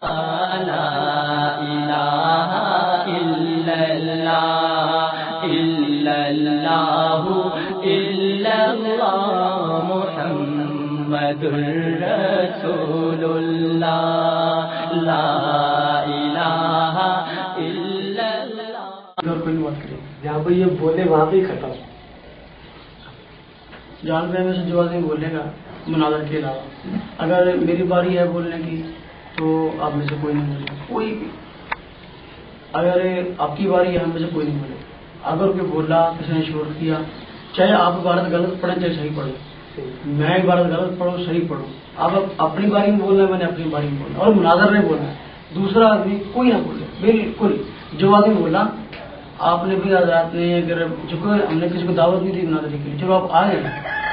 لا الہ الا اللہ الا اللہ الا اللہ محمد رسول اللہ لا الہ الا اللہ. اگر کوئی بات کرے جہاں پہ یہ بولے وہاں پہ ہی ختم. جان پہ میں سے جو آدمی بولے گا مناظر کے علاوہ، اگر میری باری ہے بولنے کی تو آپ میں سے کوئی نہیں بولے گا، کوئی بھی. اگر آپ کی باری ہے ہم میں سے کوئی نہیں بولے. اگر کوئی بولا کسی نے شور کیا، چاہے آپ عبارت غلط پڑھیں چاہے صحیح پڑھیں، میں عبارت غلط پڑھوں صحیح پڑھوں، آپ اپنی باری میں بولنا ہے، میں نے اپنی باری میں بولنا، اور مناظر نہیں بولنا ہے. دوسرا آدمی کوئی نہ بولے، بالکل. جو آدمی بولا آپ نے بھی حضرات نے اگر چونکہ ہم نے کسی کو دعوت نہیں دی مناظر کے لیے، چلو آپ آئے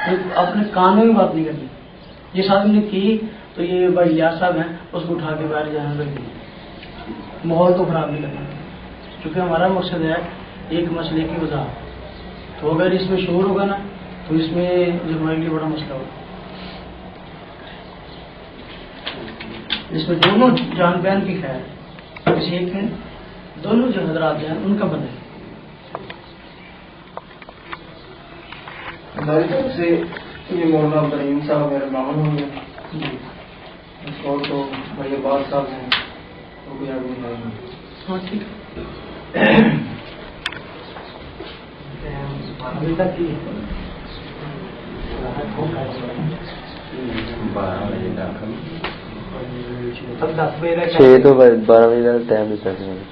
تو اپنے کان میں بھی بات نہیں کرنی. جس آدمی نے کی تو یہ بھائی الیاس صاحب ہیں، اس کو اٹھا کے باہر جانا رکھیں. ماحول تو خراب نہیں کرنا، کیونکہ ہمارا مقصد ہے ایک مسئلے کی وضاحت. تو اگر اس میں شور ہوگا نا تو اس میں جو ہمارے لیے بڑا مسئلہ ہوگا. اس میں دونوں جان بہن کی خیر ہے، کسی ایک میں دونوں جو حضرات ہیں ان کا بدل. ہماری طرف سے یہ مولانا عبدالرحیم صاحب میرے معاون ہوں گے جی. اور تو بھائی عباس صاحب ہیں وہ کوئی آگے نہیں آئیں گے. ہاں ٹھیک ابھی تک کی 6 تو 12 بجے کا ٹائم نہیں کرتے ہیں.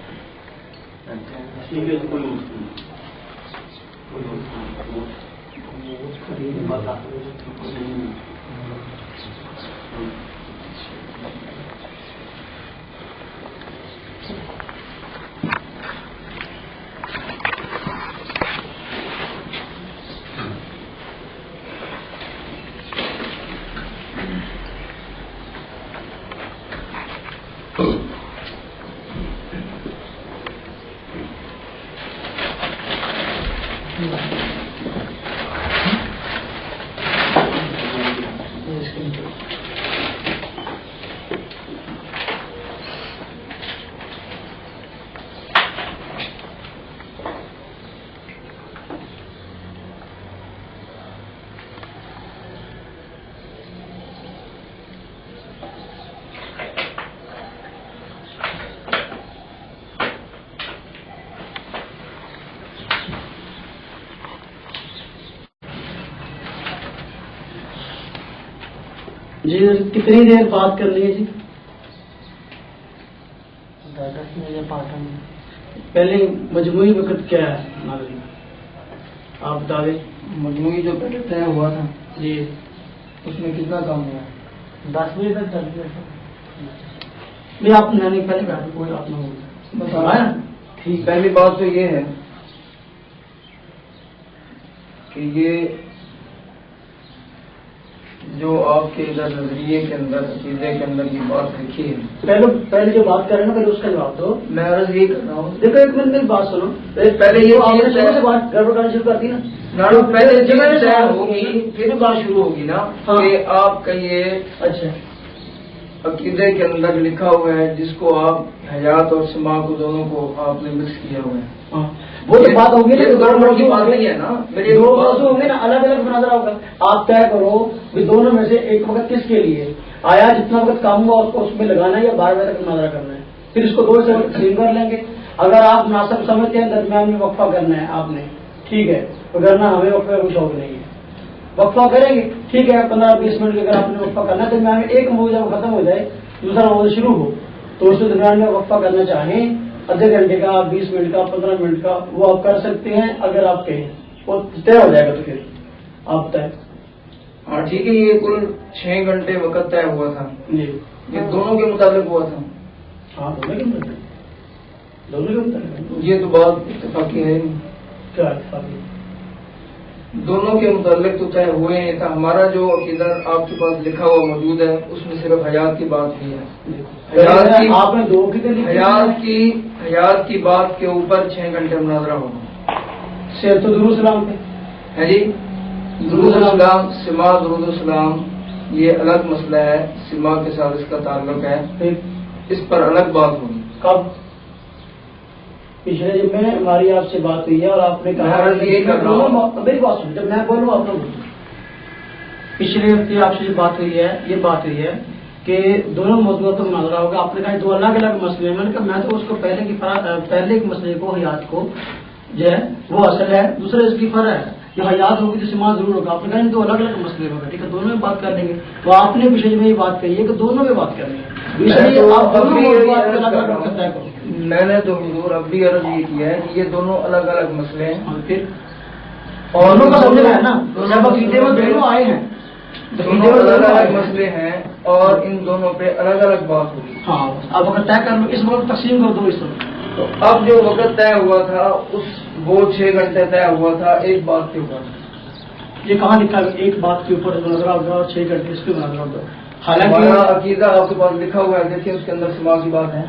جی کتنی دیر بات کرنی ہے جی؟ 10 منٹ 5 منٹ. پہلے مجموعی وقت کیا ہے ناظرین آپ بتا دیں. مجموعی جو پہلے طے ہوا تھا جی اس میں کتنا کام ہوا؟ 10 بجے تک چل رہا نہیں. آپ نے نہیں پہلے کہا کوئی آپ نے بتایا. ٹھیک. پہلی بات تو یہ ہے کہ یہ جو آپ کے ادھر نظریے کے اندر عقیدے کے اندر یہ بات لکھی ہے، پہلے جو بات کر رہے ہیں نا پہلے اس کا جواب دو. میں عرض یہ کر رہا ہوں. دیکھو ایک منٹ میری بات سنو. پہلے یہ آپ نے چیز شروع سے بات گڑبڑ کرنا شروع کر دی نا. پہلے جب طے ہوگی پھر بات شروع ہوگی نا کہ آپ کا یہ اچھا عقیدے کے اندر لکھا ہوا ہے جس کو آپ حیات اور سما کو دونوں کو آپ نے مکس کیا ہوا ہے. ہاں وہ تو بات ہوگی نا. دو موضوع بات نہیں ہے نا. میرے دو موضوع ہوں گے نا، الگ الگ مناظرہ ہوگا. آپ طے کرو کہ دونوں میں سے ایک وقت کس کے لیے آیا، جتنا وقت کام ہوا اس کو اس میں لگانا ہے یا 12 بجے تک مناظرہ کرنا ہے. پھر اس کو 2 سے تقسیم کر لیں گے. اگر آپ مناسب سمجھتے ہیں درمیان میں وقفہ کرنا ہے آپ نے، ٹھیک ہے. اگر نہ ہمیں وقفہ کا کوئی شوق نہیں ہے، وقفہ کریں گے ٹھیک ہے. 15-20 منٹ اگر آپ نے وقفہ کرنا ہے درمیان میں، ایک موضوع جب ختم ہو جائے دوسرا موضوع شروع ہو تو اس کے درمیان میں وقفہ کرنا چاہیں آدھے گھنٹے کا، 20 منٹ کا، 15 منٹ کا، وہ آپ کر سکتے ہیں. اگر آپ کہیں وہ طے ہو جائے گا تو پھر آپ طے. ہاں ٹھیک ہے. یہ کل 6 گھنٹے وقت طے ہوا تھا. جی یہ دونوں کے مطابق ہوا تھا. ہاں دونوں کے مطابق، دونوں کے مطابق. یہ تو بات اتفاقی ہے نہیں. کیا اتفاقی؟ دونوں کے متعلق تو طے ہوئے ہیں. تھا ہمارا جو عقیدہ آپ کے پاس لکھا ہوا موجود ہے اس میں صرف حیات کی بات کی ہے. آپ نے 2 حیات کی بات کے اوپر 6 گھنٹے مناظرہ ہوگا. شیر تو درود سلام پہ ہے جی. درود السلام، سما درود السلام یہ الگ مسئلہ ہے. سما کے ساتھ اس کا تعلق ہے. اس پر الگ بات ہوگی. کب؟ پچھلے جب میں ہماری آپ سے بات ہوئی ہے اور آپ نے کہا میری بات سن، جب میں بولوں آپ بولوں. پچھلے ہفتے آپ سے جو بات ہوئی ہے یہ بات ہوئی ہے کہ دونوں موضوعات پر مناظرہ ہوگا. آپ نے کہا دو الگ الگ مسئلے ہیں. میں نے کہا میں تو اس کو پہلے کے مسئلے کو حیات کو جو ہے وہ اصل ہے، دوسرے اس کی فرع ہے. جو حیات ہوگی تو سماع ضرور ہوگا. آپ نے کہا دو الگ الگ مسئلے ہوگا، ٹھیک ہے دونوں میں بات کر لیں گے. تو آپ نے پچھلے میں یہ بات کہی ہے کہ دونوں میں بات کرنی ہے. میں نے تو حضور اب بھی عرض یہ کیا ہے کہ یہ دونوں الگ الگ مسئلے ہیں. پھر اور دونوں کا سمجھ ہے نا، عقیدے میں دونوں آئے ہیں، دونوں الگ الگ مسئلے ہیں اور ان دونوں پہ الگ الگ بات ہوگی. ہاں اب اگر طے کر لو اس وقت تقسیم کر دو اس وقت. تو اب جو وقت طے ہوا تھا وہ 6 گھنٹے طے ہوا تھا ایک بات کے اوپر. یہ کہاں لکھا ہے ایک بات کے اوپر مناظرہ ہوگا اور 6 گھنٹے اس پہ مناظرہ ہوگا؟ ہمارا حالانکہ عقیدہ آپ کے پاس لکھا ہوا ہے، دیکھیے اس کے اندر سماع کی بات ہے.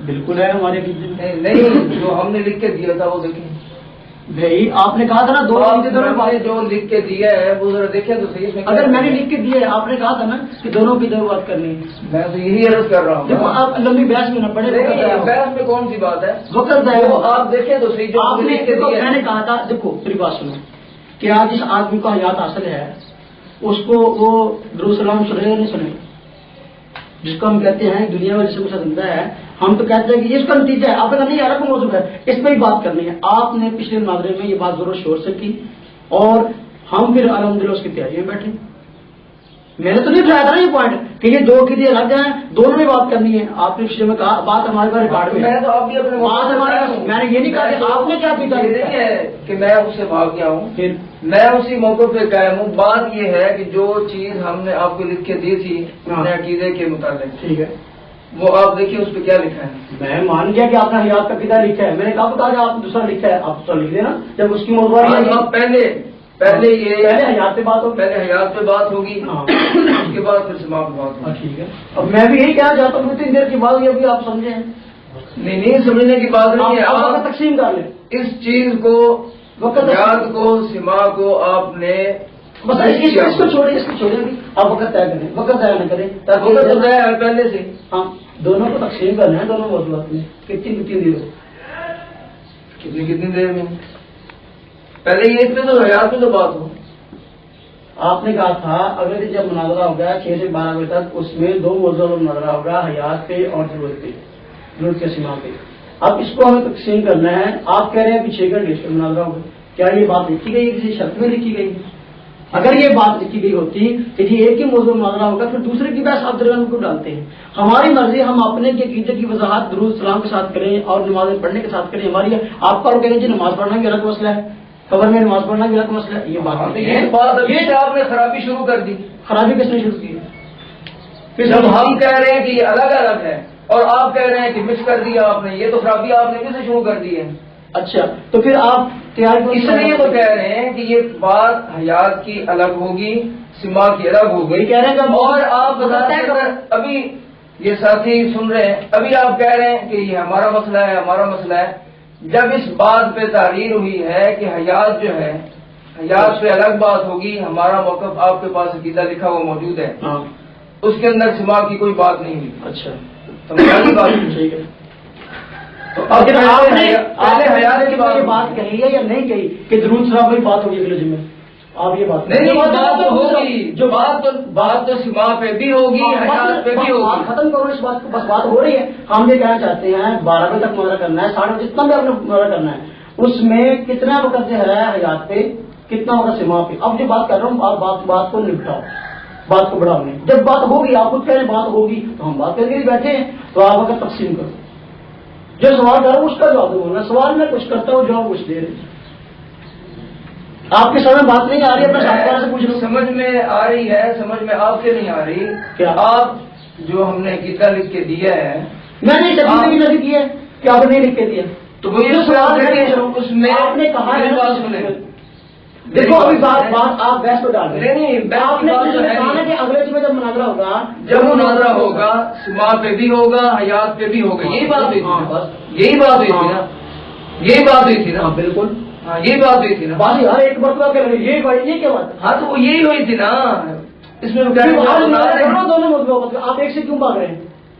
بالکل ہے ہمارے عقیدے میں. نہیں جو ہم نے لکھ کے دیا تھا وہ دیکھیں بھائی. آپ نے کہا تھا نا دو نے جو لکھ کے دیا ہے وہ ذرا دیکھیں تو صحیح. اگر میں نے لکھ کے دیا ہے آپ نے کہا تھا نا کہ دونوں کی دو بات کرنی ہے. میں تو یہی عرض کر رہا ہوں. دیکھو آپ لمبی بحث میں نہ پڑے. بحث میں کون سی بات ہے؟ وقت ہے آپ دیکھیں تو صحیح. جو آپ نے لکھ کے دیا میں نے کہا تھا دیکھو میری بات سنو کہ آج جس آدمی کو حیات حاصل ہے اس کو وہ درود سلام سنے یا نہیں سنے؟ جس کو ہم کہتے ہیں دنیا میں جسم سے زندہ ہے ہم تو کہتے ہیں کہ یہ اس کا نتیجہ ہے. آپ نے کہا نہیں الگ موضوع ہے اس پہ ہی بات کرنی ہے. آپ نے پچھلے مناظرے میں یہ بات زور شور سے کی اور ہم پھر الحمدللہ اس کی تیاری میں بیٹھے. میں نے تو نہیں اٹھایا تھا نا یہ پوائنٹ کہ یہ دو کی دے الگ ہیں دونوں میں بات کرنی ہے. آپ نے پچھلے میں کہا بات ہمارے پاس ریکارڈ میں میں تو آپ بھی اپنے بات ہمارے میں نے یہ نہیں کہا کہ آپ نے کیا پیتا نہیں ہے کہ میں اس سے بھاگ گیا ہوں. پھر میں اسی موقع پہ قائم ہوں. بات یہ ہے کہ جو چیز ہم نے آپ کو لکھ کے دی تھی اپنے عقیدے کے متعلق ٹھیک ہے وہ آپ دیکھیے اس پہ کیا لکھا ہے. میں مان گیا کہ آپ نے حیات کا کتاب لکھا ہے. میں نے کہا بتا کہ آپ دوسرا لکھا ہے آپ دوسرا لکھ دینا جب اس کی موضوع پہلے یہ پہلے حیات پہ بات ہوگی. پہلے حیات پہ بات ہوگی اس کے بعد پھر سماع پہ بات ہوگی. ٹھیک ہے. اب میں بھی یہی کہنا چاہتا ہوں 3 دیر کی بات یہ بھی آپ سمجھیں. نہیں سمجھنے کی بات نہیں ہے. آپ تقسیم کر لیں اس چیز کو حیات کو سماع کو آپ نے بس اس کو چھوڑیں بھی آپ وقت طے کریں وقت طے نہ کریں پہلے سے. ہاں دونوں کو تقسیم کرنا ہے دونوں موضوعات میں. کتنی دیر کتنی دیر میں پہلے یہ اتنے تو حیات میں تو بات ہو. آپ نے کہا تھا اگر جب مناظرہ ہوگا 6 سے 12 بجے تک اس میں 2 موضوع پر مناظرہ ہوگا حیات پہ اور ضرورت کے سماع پہ. اب اس کو ہمیں تقسیم کرنا ہے. آپ کہہ رہے ہیں کہ 6 گھنٹے اس پہ مناظرہ ہوگا. کیا یہ بات لکھی گئی کسی شرط میں لکھی گئی؟ اگر یہ بات لکھی گئی ہوتی کہ جی ایک ہی موضوع مناظرہ ہوگا پھر دوسرے کی بحث آپ درمیان کو ڈالتے ہیں. ہماری مرضی ہم اپنے کے عقیدے کی وضاحت درود سلام کے ساتھ کریں اور نماز پڑھنے کے ساتھ کریں. ہماری آپ کا کہیں جی نماز پڑھنا بھی الگ مسئلہ ہے قبر میں نماز پڑھنا بھی الگ مسئلہ ہے. یہ بات یہ آپ نے خرابی شروع کر دی. خرابی کس نے شروع کی؟ جب ہم کہہ رہے ہیں کہ یہ الگ الگ ہے اور آپ کہہ رہے ہیں کہ مکس کر دیا آپ نے یہ تو خرابی آپ نے کیسے شروع کر دی ہے؟ اچھا تو پھر آپ اس لیے تو کہہ رہے ہیں کہ یہ بات حیات کی الگ ہوگی سماع کی الگ ہوگی کہہ رہے ہیں. اور آپ ابھی یہ ساتھی سن رہے ہیں ابھی آپ کہہ رہے ہیں کہ یہ ہمارا مسئلہ ہے ہمارا مسئلہ ہے. جب اس بات پہ تحریر ہوئی ہے کہ حیات جو ہے حیات پہ الگ بات ہوگی ہمارا موقف آپ کے پاس عقیدہ لکھا ہوا موجود ہے اس کے اندر سماع کی کوئی بات نہیں ہوئی. اچھا تو پہلی بات ٹھیک ہے. آپ نے حیات کی بات کہی ہے یا نہیں کہی کہ درود سلام کی بات ہوگی اگلے جمعے؟ آپ یہ بات نہیں بات تو ہوگی جو بات تو سماع پہ بھی ہوگی حیات پہ بھی ہوگی. ختم کرو اس بات کو. بس بات ہو رہی ہے. ہم یہ کہنا چاہتے ہیں 12 بجے تک مناظرہ کرنا ہے 12:30 جتنا بھی آپ نے مناظرہ کرنا ہے اس میں کتنا وقت جو ہے حیات پہ کتنا وقت سماع پہ. اب جو بات کر رہا ہوں آپ بات کو نپٹاؤ بات کو بڑھاؤ. جب بات ہوگی آپ خود کہہ رہے ہیں بات ہوگی تو ہم بات کر کے بیٹھے ہیں تو آپ اگر تقسیم کرو جو سوال کر رہا ہوں اس کا جواب دوں گا. سوال میں کچھ کرتا ہوں جواب کچھ دے رہے. آپ کی سمجھ بات نہیں آ رہی ہے اپنے ساتھ سے پوچھ رہا ہوں. سمجھ میں آ رہی ہے سمجھ میں آپ سے نہیں آ رہی. کیا آپ جو ہم نے عقیدہ لکھ کے دیا ہے میں نے سبھی بھی نہیں کیا کہ آپ نے لکھ کے دیا تو وہ یہ سوال ہے اس میں آپ نے کہا ہے بات سنیں. دیکھو ابھی بات آپ بحث پہ ڈال رہے ہیں. آپ نے کہا کہ اگلے جمعے جب مناظرہ ہوگا جب مناظرہ ہوگا سماع پہ بھی ہوگا حیات پہ بھی ہوگا. یہی بات ہوئی تھی یہی بات ہوئی تھی نا یہی بات ہوئی تھی نا. بالکل یہی بات ہوئی تھی نا. بات ہر ایک مرتبہ کر رہے یہ کیا بات. ہاں تو وہ یہی ہوئی تھی نا. اس میں دونوں مرتبہ آپ ایک سے کیوں بھاگ رہے ہیں؟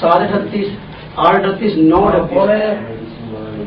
7:38, 8:38, 9:38,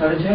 6:30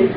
1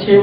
6